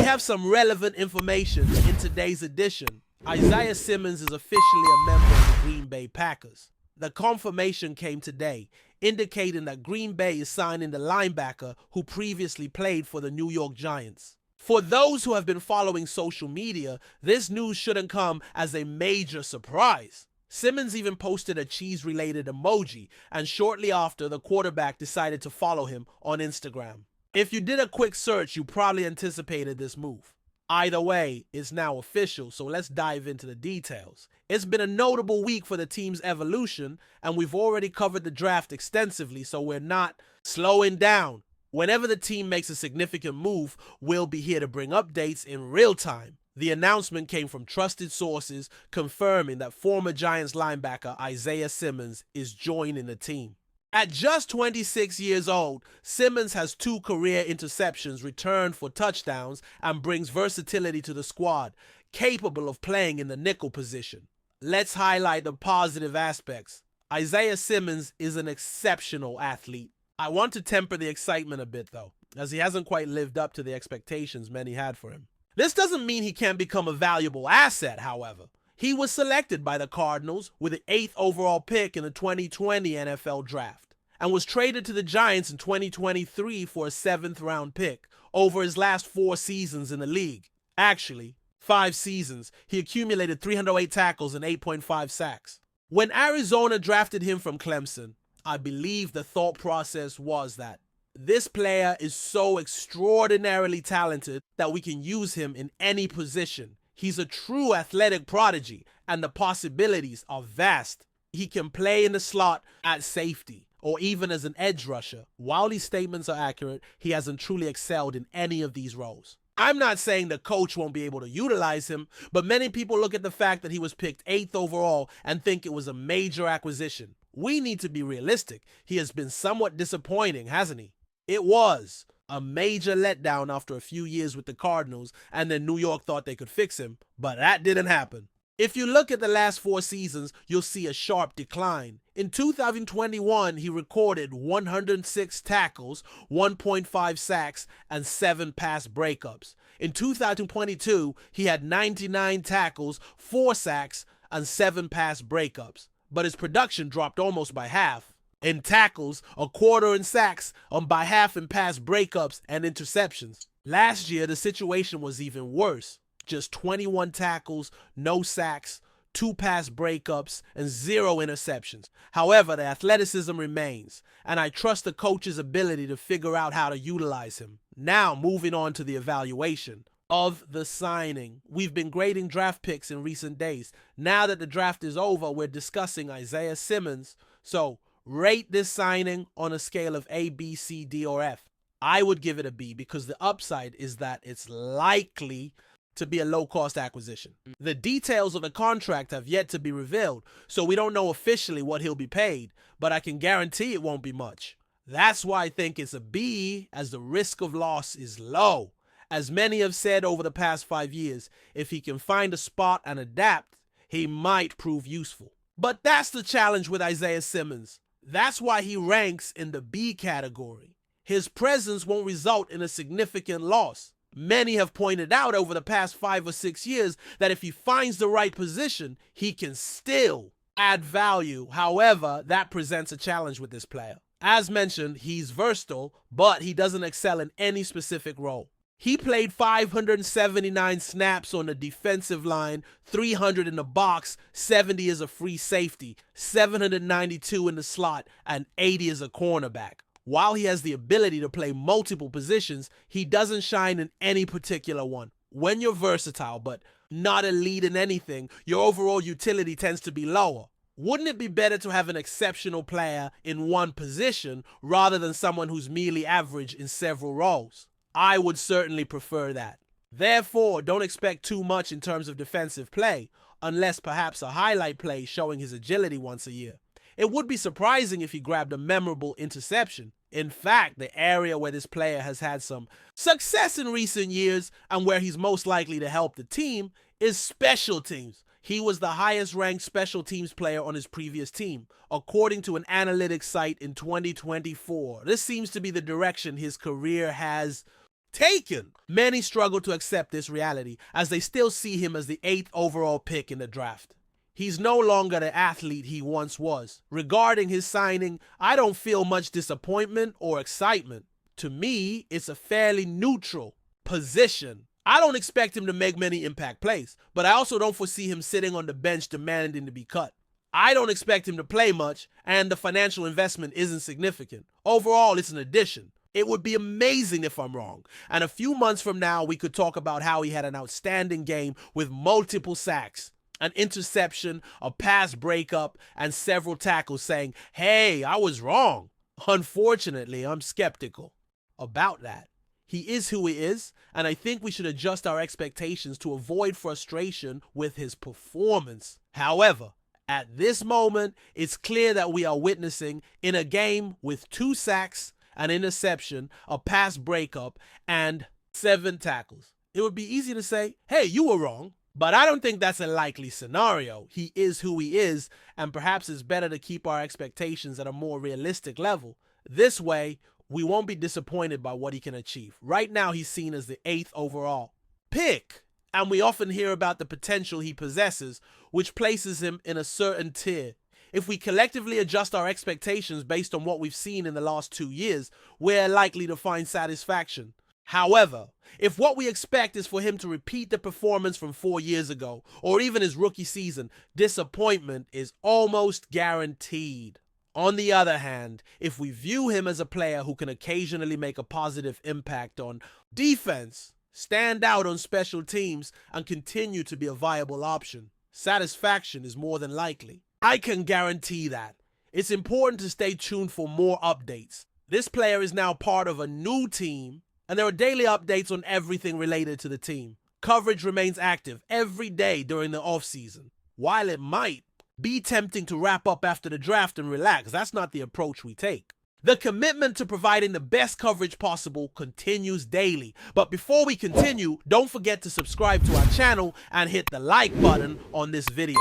have some relevant information in today's edition. Isaiah Simmons is officially a member of the Green Bay Packers. The confirmation came today, indicating that Green Bay is signing the linebacker who previously played for the New York Giants. For those who have been following social media, this news shouldn't come as a major surprise. Simmons even posted a cheese-related emoji, and shortly after, the quarterback decided to follow him on Instagram. If you did a quick search, you probably anticipated this move. Either way, it's now official, so let's dive into the details. It's been a notable week for the team's evolution, and we've already covered the draft extensively, so we're not slowing down. Whenever the team makes a significant move, we'll be here to bring updates in real time. The announcement came from trusted sources confirming that former Giants linebacker Isaiah Simmons is joining the team. At just 26 years old, Simmons has 2 career interceptions returned for touchdowns and brings versatility to the squad, capable of playing in the nickel position. Let's highlight the positive aspects. Isaiah Simmons is an exceptional athlete. I want to temper the excitement a bit though, as he hasn't quite lived up to the expectations many had for him. This doesn't mean he can't become a valuable asset, however. He was selected by the Cardinals with the 8th overall pick in the 2020 NFL Draft and was traded to the Giants in 2023 for a 7th round pick over his last 4 seasons in the league. Actually, 5 seasons, he accumulated 308 tackles and 8.5 sacks. When Arizona drafted him from Clemson, I believe the thought process was that this player is so extraordinarily talented that we can use him in any position. He's a true athletic prodigy, and the possibilities are vast. He can play in the slot at safety, or even as an edge rusher. While these statements are accurate, he hasn't truly excelled in any of these roles. I'm not saying the coach won't be able to utilize him, but many people look at the fact that he was picked 8th overall and think it was a major acquisition. We need to be realistic. He has been somewhat disappointing, hasn't he? It was a major letdown after a few years with the Cardinals, and then New York thought they could fix him, but that didn't happen. If you look at the last 4 seasons, you'll see a sharp decline. In 2021, he recorded 106 tackles, 1.5 sacks, and 7 pass breakups. In 2022, he had 99 tackles, 4 sacks, and 7 pass breakups. But his production dropped almost by half. In tackles, a quarter in sacks, and by half in pass breakups and interceptions. Last year, the situation was even worse. Just 21 tackles, no sacks, 2 pass breakups, and 0 interceptions. However, the athleticism remains, and I trust the coach's ability to figure out how to utilize him. Now, moving on to the evaluation of the signing. We've been grading draft picks in recent days. Now that the draft is over, we're discussing Isaiah Simmons. So, rate this signing on a scale of A, B, C, D, or F. I would give it a B because the upside is that it's likely to be a low-cost acquisition. The details of the contract have yet to be revealed, so we don't know officially what he'll be paid, but I can guarantee it won't be much. That's why I think it's a B, as the risk of loss is low. As many have said over the past 5 years, if he can find a spot and adapt, he might prove useful. But that's the challenge with Isaiah Simmons. That's why he ranks in the B category. His presence won't result in a significant loss. Many have pointed out over the past 5 or 6 years that if he finds the right position, he can still add value. However, that presents a challenge with this player. As mentioned, he's versatile, but he doesn't excel in any specific role. He played 579 snaps on the defensive line, 300 in the box, 70 as a free safety, 792 in the slot, and 80 as a cornerback. While he has the ability to play multiple positions, he doesn't shine in any particular one. When you're versatile but not elite in anything, your overall utility tends to be lower. Wouldn't it be better to have an exceptional player in one position rather than someone who's merely average in several roles? I would certainly prefer that. Therefore, don't expect too much in terms of defensive play, unless perhaps a highlight play showing his agility once a year. It would be surprising if he grabbed a memorable interception. In fact, the area where this player has had some success in recent years and where he's most likely to help the team is special teams. He was the highest ranked special teams player on his previous team, according to an analytics site in 2024. This seems to be the direction his career has taken. Many struggle to accept this reality as they still see him as the 8th overall pick in the draft. He's no longer the athlete he once was. Regarding his signing, I don't feel much disappointment or excitement. To me, it's a fairly neutral position. I don't expect him to make many impact plays, but I also don't foresee him sitting on the bench demanding to be cut. I don't expect him to play much, and the financial investment isn't significant. Overall, it's an addition. It would be amazing if I'm wrong, and a few months from now, we could talk about how he had an outstanding game with multiple sacks, an interception, a pass breakup, and several tackles saying, hey, I was wrong. Unfortunately, I'm skeptical about that. He is who he is, and I think we should adjust our expectations to avoid frustration with his performance. However, at this moment, it's clear that we are witnessing in a game with 2 sacks, an interception, a pass breakup, and 7 tackles. It would be easy to say, hey, you were wrong, but I don't think that's a likely scenario. He is who he is, and perhaps it's better to keep our expectations at a more realistic level. This way, we won't be disappointed by what he can achieve. Right now, he's seen as the 8th overall pick, and we often hear about the potential he possesses, which places him in a certain tier. If we collectively adjust our expectations based on what we've seen in the last 2 years, we're likely to find satisfaction. However, if what we expect is for him to repeat the performance from 4 years ago, or even his rookie season, disappointment is almost guaranteed. On the other hand, if we view him as a player who can occasionally make a positive impact on defense, stand out on special teams, and continue to be a viable option, satisfaction is more than likely. I can guarantee that. It's important to stay tuned for more updates. This player is now part of a new team, and there are daily updates on everything related to the team. Coverage remains active every day during the offseason. While it might be tempting to wrap up after the draft and relax, that's not the approach we take. The commitment to providing the best coverage possible continues daily. But before we continue, don't forget to subscribe to our channel and hit the like button on this video.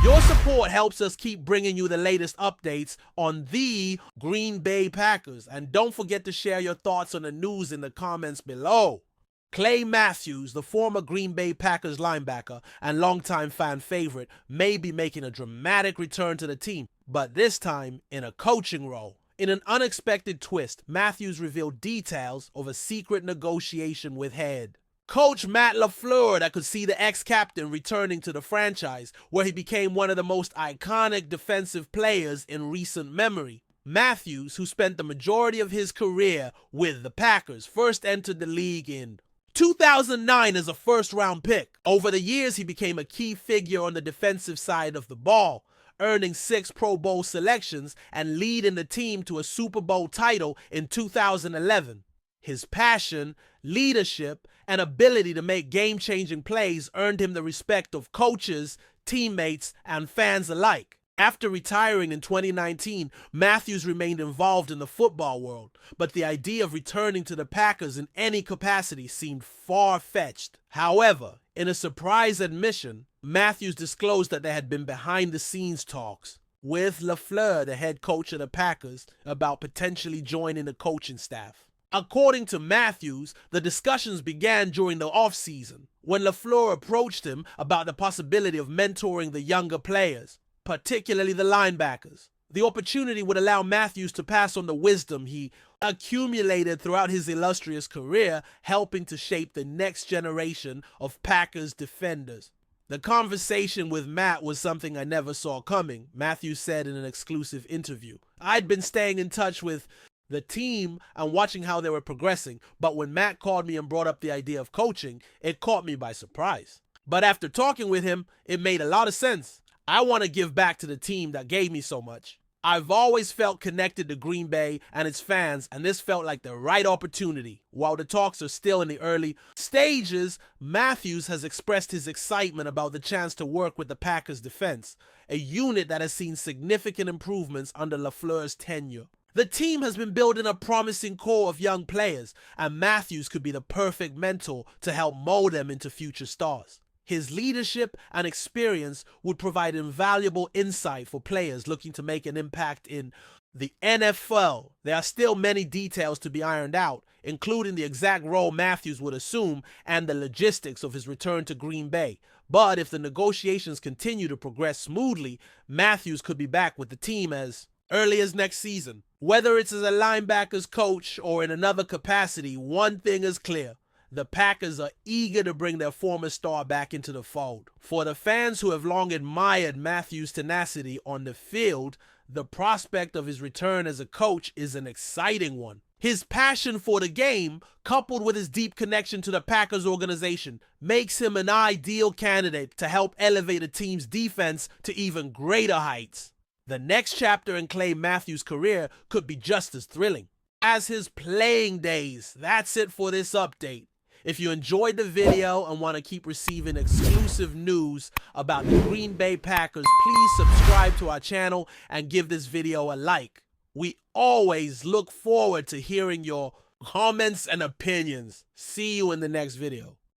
Your support helps us keep bringing you the latest updates on the Green Bay Packers. And don't forget to share your thoughts on the news in the comments below. Clay Matthews, the former Green Bay Packers linebacker and longtime fan favorite, may be making a dramatic return to the team, but this time in a coaching role. In an unexpected twist, Matthews revealed details of a secret negotiation with head coach Matt LaFleur that could see the ex-captain returning to the franchise, where he became one of the most iconic defensive players in recent memory. Matthews, who spent the majority of his career with the Packers, first entered the league in 2009 as a first-round pick. Over the years, he became a key figure on the defensive side of the ball, earning 6 Pro Bowl selections and leading the team to a Super Bowl title in 2011. His passion, leadership, and ability to make game-changing plays earned him the respect of coaches, teammates, and fans alike. After retiring in 2019, Matthews remained involved in the football world, but the idea of returning to the Packers in any capacity seemed far-fetched. However, in a surprise admission, Matthews disclosed that there had been behind-the-scenes talks with LaFleur, the head coach of the Packers, about potentially joining the coaching staff. According to Matthews, the discussions began during the offseason, when LaFleur approached him about the possibility of mentoring the younger players, particularly the linebackers. The opportunity would allow Matthews to pass on the wisdom he accumulated throughout his illustrious career, helping to shape the next generation of Packers defenders. The conversation with Matt was something I never saw coming, Matthews said in an exclusive interview. I'd been staying in touch with the team and watching how they were progressing, but when Matt called me and brought up the idea of coaching, it caught me by surprise. But after talking with him, it made a lot of sense. I want to give back to the team that gave me so much. I've always felt connected to Green Bay and its fans, and this felt like the right opportunity. While the talks are still in the early stages, Matthews has expressed his excitement about the chance to work with the Packers defense, a unit that has seen significant improvements under LaFleur's tenure. The team has been building a promising core of young players, and Matthews could be the perfect mentor to help mold them into future stars. His leadership and experience would provide invaluable insight for players looking to make an impact in The NFL, there are still many details to be ironed out, including the exact role Matthews would assume and the logistics of his return to Green Bay. But if the negotiations continue to progress smoothly, Matthews could be back with the team as early as next season. Whether it's as a linebackers coach or in another capacity, one thing is clear. The Packers are eager to bring their former star back into the fold. For the fans who have long admired Matthews' tenacity on the field, the prospect of his return as a coach is an exciting one. His passion for the game, coupled with his deep connection to the Packers organization, makes him an ideal candidate to help elevate a team's defense to even greater heights. The next chapter in Clay Matthews' career could be just as thrilling as his playing days. That's it for this update. If you enjoyed the video and want to keep receiving exclusive news about the Green Bay Packers, please subscribe to our channel and give this video a like. We always look forward to hearing your comments and opinions. See you in the next video.